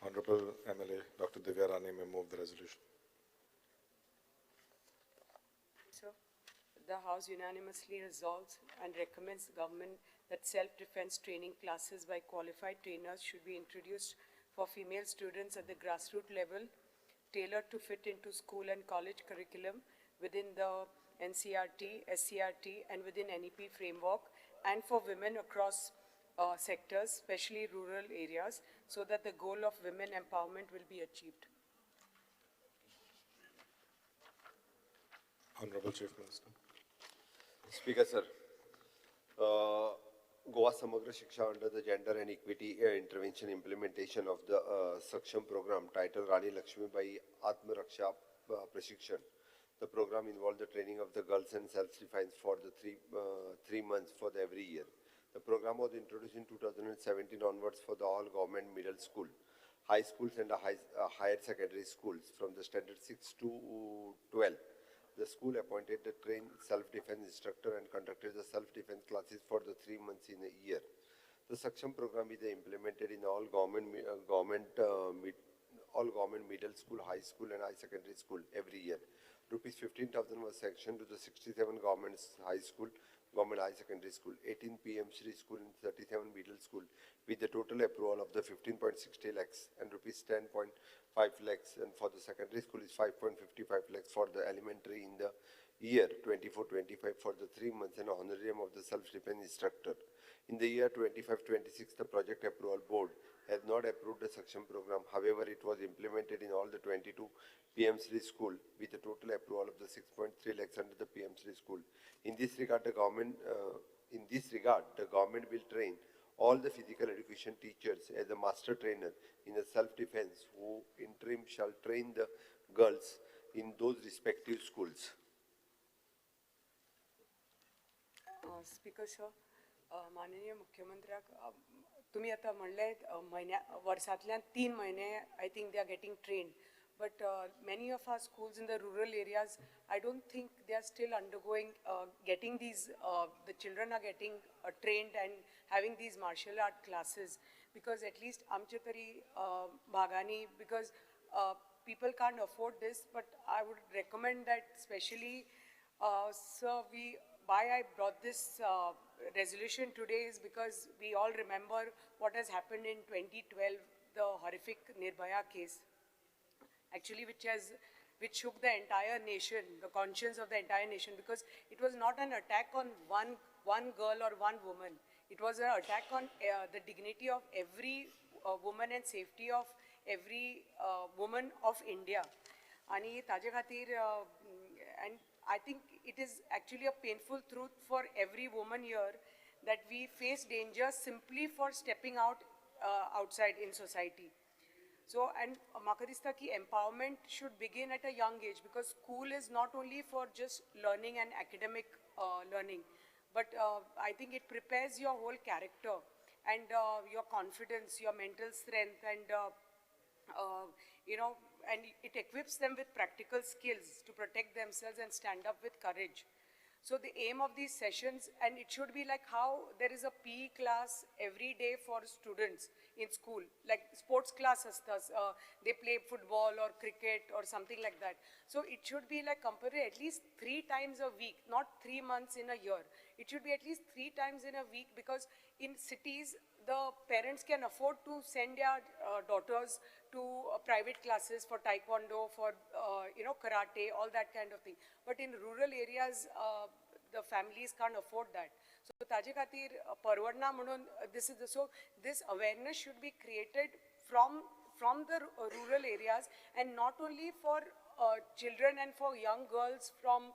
Honorable MLA Dr. Divya Rani may move the resolution. Sir, the House unanimously resolves and recommends the government that self-defense training classes by qualified trainers should be introduced for female students at the grassroots level, tailored to fit into school and college curriculum within the NCRT, SCRT, and within NEP framework, and for women across sectors, especially rural areas, so that the goal of women empowerment will be achieved. Honorable Chief Minister. Speaker, sir. Goa Samagra Shiksha under the Gender and Equity Intervention Implementation of the Saksham program titled Rani Lakshmi by Atma Raksha Prashikshan. The program involved the training of the girls and self-defense for the three months for the every year. The program was introduced in 2017 onwards for the all government middle school, high schools and higher secondary schools from the standard 6 to 12. The school appointed the trained self-defense instructor and conducted the self-defense classes for the 3 months in a year. The Saksham program is implemented in all government middle school, high school and high secondary school every year. Rupees 15,000 was sanctioned to the 67 government high school, government high secondary school, 18 PM Shri school and 37 middle school with the total approval of the 15.60 lakhs and rupees 10.5 lakhs, and for the secondary school is 5.55 lakhs for the elementary in the year 24-25 for the 3 months and honorarium of the self-defense instructor. In the year 25-26, the project approval board has not approved the Saksham program. However, it was implemented in all the 22 PM Shri school with a total approval of the 6.3 lakhs under the PM Shri school. In this regard, the government will train all the physical education teachers as a master trainer in a self-defense who interim shall train the girls in those respective schools. Speaker sir, माननीय मुख्यमंत्र्याक तुम्ही आता म्हणले वर्षांतल्यान 3 महिने I think they are getting trained, but many of our schools in the rural areas, I don't think they are still undergoing getting these. The children are getting trained and having these martial art classes, because at least amche tari bhagani, because people can't afford this. But I would recommend that, especially, sir, why I brought this resolution today is because we all remember what has happened in 2012, the horrific Nirbhaya case, actually which shook the entire nation, the conscience of the entire nation, because it was not an attack on one girl or one woman. It was an attack on the dignity of every woman and safety of every woman of India. And ताजे खातीर, and I think it is actually a painful truth for every woman here that we face danger simply for stepping out outside in society. So, and म्हाका दिसता की empowerment should begin at a young age, because school is not only for just learning and academic learning, but I think it prepares your whole character and your confidence, your mental strength, and and it equips them with practical skills to protect themselves and stand up with courage. So the aim of these sessions, and it should be like how there is a PE class every day for students in school, like sports class astas, they play football or cricket or something like that. So it should be like compulsory at least 3 times a week, not 3 months in a year. It should be at least 3 times in a week, because in cities, the parents can afford to send their daughters to private classes for taekwondo, for karate, all that kind of thing. But in rural areas, the families can't afford that. So ताजे खातीर परवडना म्हणून this awareness should be created from the rural areas, and not only for children and for young girls from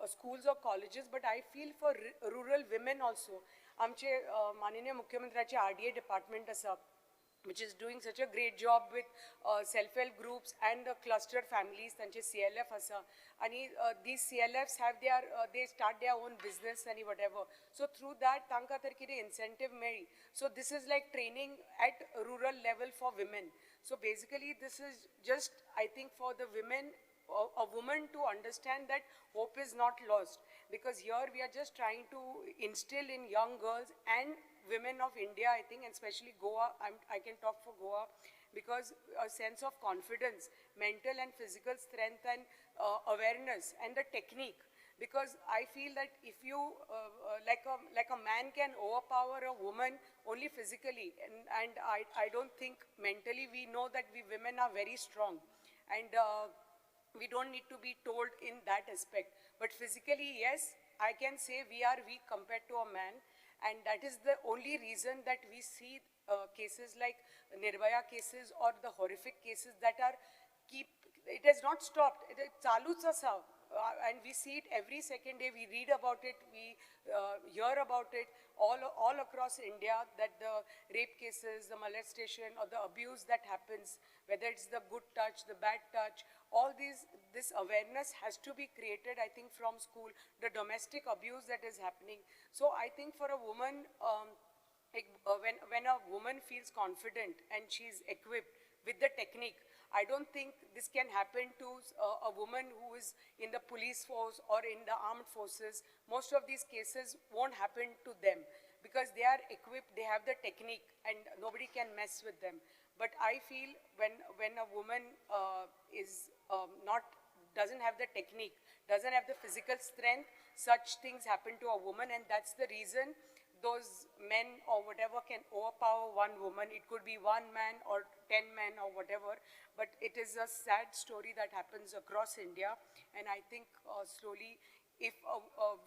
schools or colleges, but I feel for rural women also. आमचे माननीय मुख्यमंत्र्याचे RDA department आसा, which is doing such a great job with self-help groups and the clustered families, तांचे CLF आसा, आणि these CLFs have they start their own business and whatever. So through that, तांकां तर कितें incentive मेळ्ळी. So this is like training at rural level for women. So basically, this is just, I think, for the women, a woman to understand that hope is not lost, because here we are just trying to instill in young girls and women of India, I think, and especially Goa, I can talk for Goa, because a sense of confidence, mental and physical strength and awareness and the technique. Because I feel that if you, like a man can overpower a woman only physically, and I don't think mentally we know that we women are very strong. And we don't need to be told in that aspect. But physically, yes, I can say we are weak compared to a man. And that is the only reason that we see cases like Nirbhaya cases or the horrific cases that are it has not stopped. It is chaluच asa. And we see it every second day. We read about it, we hear about it all across India, that the rape cases, the molestation or the abuse that happens, whether it's the good touch, the bad touch, all this awareness has to be created, I think, from school, the domestic abuse that is happening. So I think for a woman, when a woman feels confident and she's equipped with the technique, I don't think this can happen to a woman who is in the police force or in the armed forces. Most of these cases won't happen to them because they are equipped, they have the technique, and nobody can mess with them. But I feel when a woman doesn't have the technique, doesn't have the physical strength, such things happen to a woman, and that's the reason those men or whatever can overpower one woman. It could be one man or 10 men or whatever, but it is a sad story that happens across India. And I think slowly, if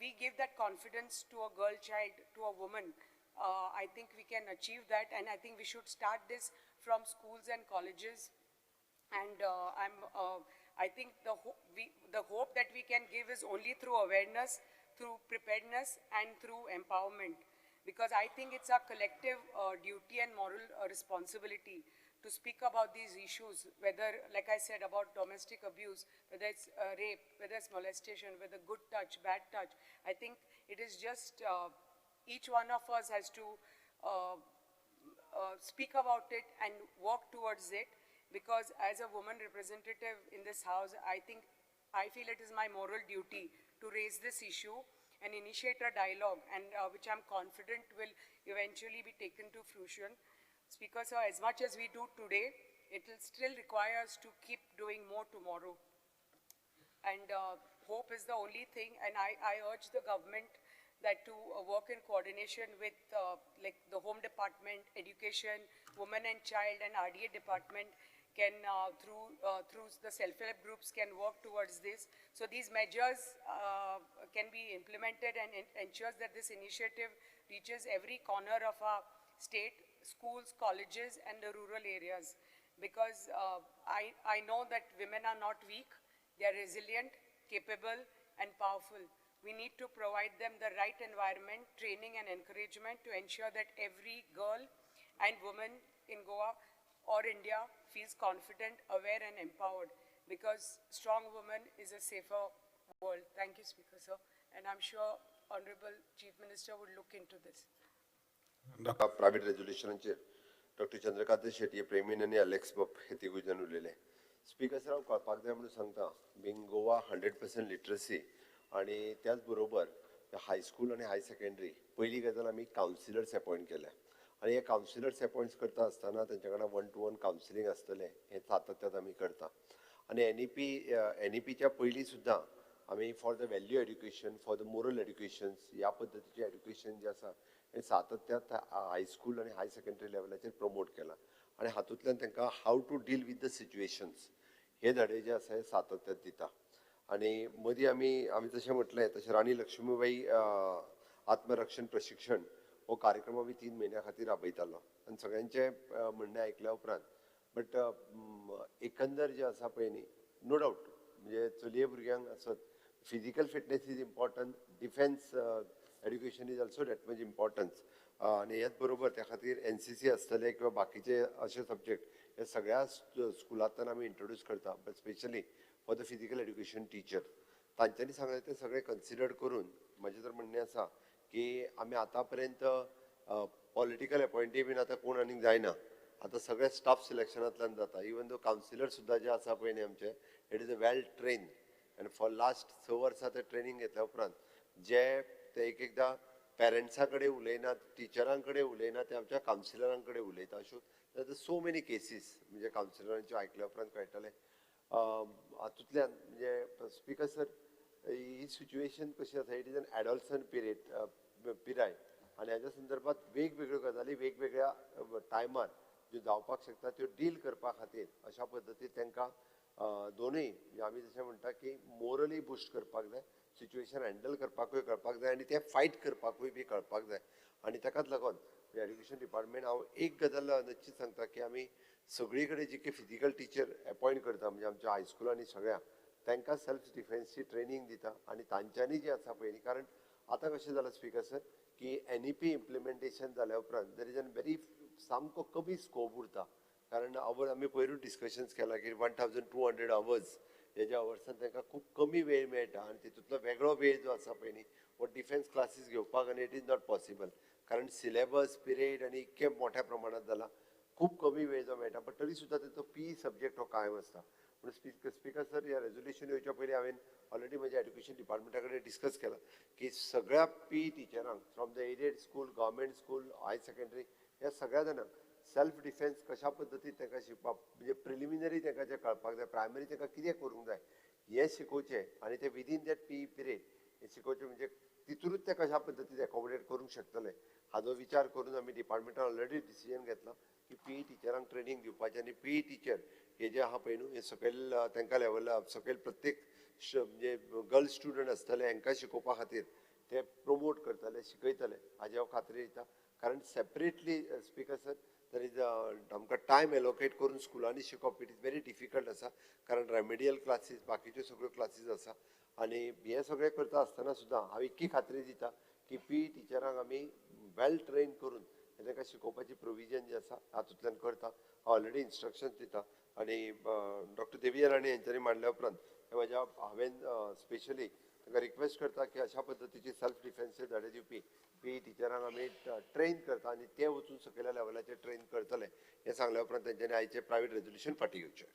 we give that confidence to a girl child, to a woman, I think we can achieve that. And I think we should start this from schools and colleges. And I think the hope that we can give is only through awareness, through preparedness, and through empowerment. Because I think it's our collective duty and moral responsibility to speak about these issues, whether, like I said, about domestic abuse, whether it's rape, whether it's molestation, whether good touch, bad touch. I think it is just each one of us has to speak about it and work towards it. Because as a woman representative in this house, I feel it is my moral duty to raise this issue and initiate a dialogue, and which I'm confident will eventually be taken to fruition. Speaker sir, as much as we do today, it will still require us to keep doing more tomorrow. And hope is the only thing, and I urge the government that to work in coordination with like the Home Department, Education, Women and Child, and RDA Department can, through the self-help groups, can work towards this. So these measures can be implemented and ensures that this initiative reaches every corner of our state, schools, colleges, and the rural areas. Because I know that women are not weak, they are resilient, capable, and powerful. We need to provide them the right environment, training, and encouragement to ensure that every girl and woman in Goa or India feels confident, aware, and empowered, because strong woman is a safer world. Thank you, Speaker, sir. And I'm sure Honorable Chief Minister would look into this. Private रेजोल्युशनाचेर doctor Chandrakant Shetye प्रेमीन आनी Alex बप हे तिगूय जाण उलयले. Speaker sir, हांव कळपाक जाय म्हणून सांगता, बींग गोवा 100% लिटरसी आनी त्याच बरोबर हायस्कूल आनी हाय सेकंडरी पयली गजाल आमी कावन्सिलर्स अपॉयंट केल्या. आनी हे कावन्सिलर्स अपॉयंट करता आसतना तेंच्या कडल्यान 1-to-1 कावन्सिलींग आसतलें, हें सातत्यान आमी करता. आनी एनईपीच्या पयलीं सुद्दां आमी for the value education, for the moral educations, ह्या पद्दतीचें एड्युकेशन जें आसा हें सातत्यान हायस्कूल आनी हाय सेकंडरी लेवलाचेर प्रमोट केलां. आनी हातूंतल्यान तांकां how to deal with the situations हे धडे जे आसा हे सातत्यान दिता. आनी मदीं आमी जशें म्हटलें तशें राणी लक्ष्मीबाई आत्मरक्षण प्रशिक्षण हो कार्यक्रम आमी 3 म्हयन्या खातीर राबयतालो. आनी सगळ्यांचें म्हणणें आयकल्या उपरांत बट एकंदर जें आसा पळय न्ही, नो डावट म्हणजे चलये भुरग्यांक आसत, physical fitness is important, defence education is also that much importance. आनी हेच बरोबर त्या खातीर NCC आसतले किंवा बाकीचे अशे सब्जेक्ट हे सगळ्या स्कुलांतल्यान आमी इंट्रोड्यूस करता, but specially for the physical education teacher. तांच्यांनी सांगलें तें सगळें कन्सिडर करून म्हजें तर म्हणणें आसा की आमी आतां पर्यंत पॉलिटिकल अपॉयंटी बीन आतां कोण आनीक जायना, आतां सगळें स्टाफ सिलेक्शनांतल्यान जाता. इवन दो कावन्सिलर सुद्दां जे आसा पळय न्ही आमचे, it is a well train. आनी फॉर लास्ट 6 वर्सां ते ट्रेनींग घेतल्या उपरांत जे ते एकदां पेरंट्सां कडेन उलयनात, टिचरां कडेन उलयनात, ते आमच्या कावन्सिलरां कडेन उलयता. अश्यो सो मेनी केसीस म्हणजे कावन्सिलरांच्यो आयकल्या उपरांत कळटलें. हातूंतल्यान म्हणजे स्पीकर सर, ही सिच्युएशन कशी आसा, इट इज एन एडॉलसंट पिराय आनी ह्याच्या संदर्भात वेगवेगळ्यो गजाली वेगवेगळ्या टायमार ज्यो जावपाक शकता त्यो डील करपा खातीर अशा पद्दतीन तांकां दोनूय म्हणजे आमी जशें म्हणटा की मोरली बुस्ट करपाक जाय, सिच्युएशन हँडल करपाकूय कळपाक जाय आनी ते फायट करपाकूय बी कळपाक जाय. आनी ताकाच लागून एड्युकेशन डिपार्टमेंट हांव एक गजाल नक्कीच सांगता की आमी सगळी कडेन जी फिजिकल टिचर अपॉयंट करता म्हणजे आमच्या हायस्कुलांनी सगळ्या तांकां सेल्फ डिफेन्सची ट्रेनिंग दिता आनी तांच्यांनी जी आसा पळय कारण आतां कशें जालां स्पीकर सर की NEP इम्प्लिमेंटेशन जाल्या उपरांत देर इज एन व्हेरी सामको कमी स्कोप उरता. कारण आमी पयरूच डिस्कशन्स केला की 1200 अवर्स हेज्या अवर्सान तांकां खूब कमी वेळ मेळटा आनी तितूंतलो वेगळो वेळ जो आसा पळय न्ही वो डिफेन्स क्लासीस घेवपाक आनी इट इज नॉट पॉसिबल. कारण सिलेबस पिरियड आनी इतके मोठ्या प्रमाणात जाला खूब कमी वेळ जो मेळटा. बट तरी सुद्दां तेचो PE सब्जेक्ट हो कायम आसता. पूण स्पीकर सर ह्या रेजोल्युशन येवच्या पयलीं हांवें ऑलरेडी म्हज्या एड्युकेशन डिपार्टमेंटा कडेन डिस्कस केला की सगळ्या PE टिचरांक from the aided school, government school, high secondary ह्या सगळ्या जाणांक सेल्फ डिफेन्स कशा पद्दतीन तांकां शिकपाक म्हणजे प्रिलिमिनरी तांकां जें कळपाक जाय, प्रायमरी तांकां कितें करूंक जाय हें शिकोवचें आनी ते विदीन दॅट PE पिरियड हें शिकोवचें म्हणजे तितूनच ते कशा पद्दतीन एकोमोडेट करूंक शकतले हाचो विचार करून आमी डिपार्टमेंटान ऑलरेडी डिसिजन घेतला की PE टिचरांक ट्रेनिंग दिवपाचें आनी PE टिचर हे जे आहा पळय न्हू हे सकयल तांकां लेवला सकयल प्रत्येक म्हणजे गर्ल्स स्टुडंट आसतले हांकां शिकोवपा खातीर ते प्रमोट करतले, शिकयतले हाजी हांव खात्री दिता. कारण separately speaker sir there is आमकां टायम एलोकेट करून स्कुलांनी शिकप इट इज व्हेरी डिफिकल्ट आसा. कारण रेमेडियल क्लासीस बाकीच्यो सगळ्यो क्लासीस आसा आनी हे सगळें करता आसतना सुद्दां हांव इतकी खात्री दिता की PE टिचरांक आमी वेल ट्रेन करून तांकां शिकोवपाची प्रोविजन जी आसा हातूंतल्यान करता. हांव ऑलरेडी इंस्ट्रक्शन्स दिता आनी डॉक्टर देविया राणे हेंच्यांनी मांडल्या उपरांत हांवें स्पेशली तांकां रिक्वेस्ट करता की अशा पद्दतीची सेल्फ डिफेन्सचे धडे दिवपी PE टिचरांक आमी ट्रेन करता आनी ते वचून सकयल्या लेवलाचेर ट्रेन करतले हें सांगल्या उपरांत तेंच्यांनी आयचें प्रायवेट रेजोल्युशन फाटीं घेवचें.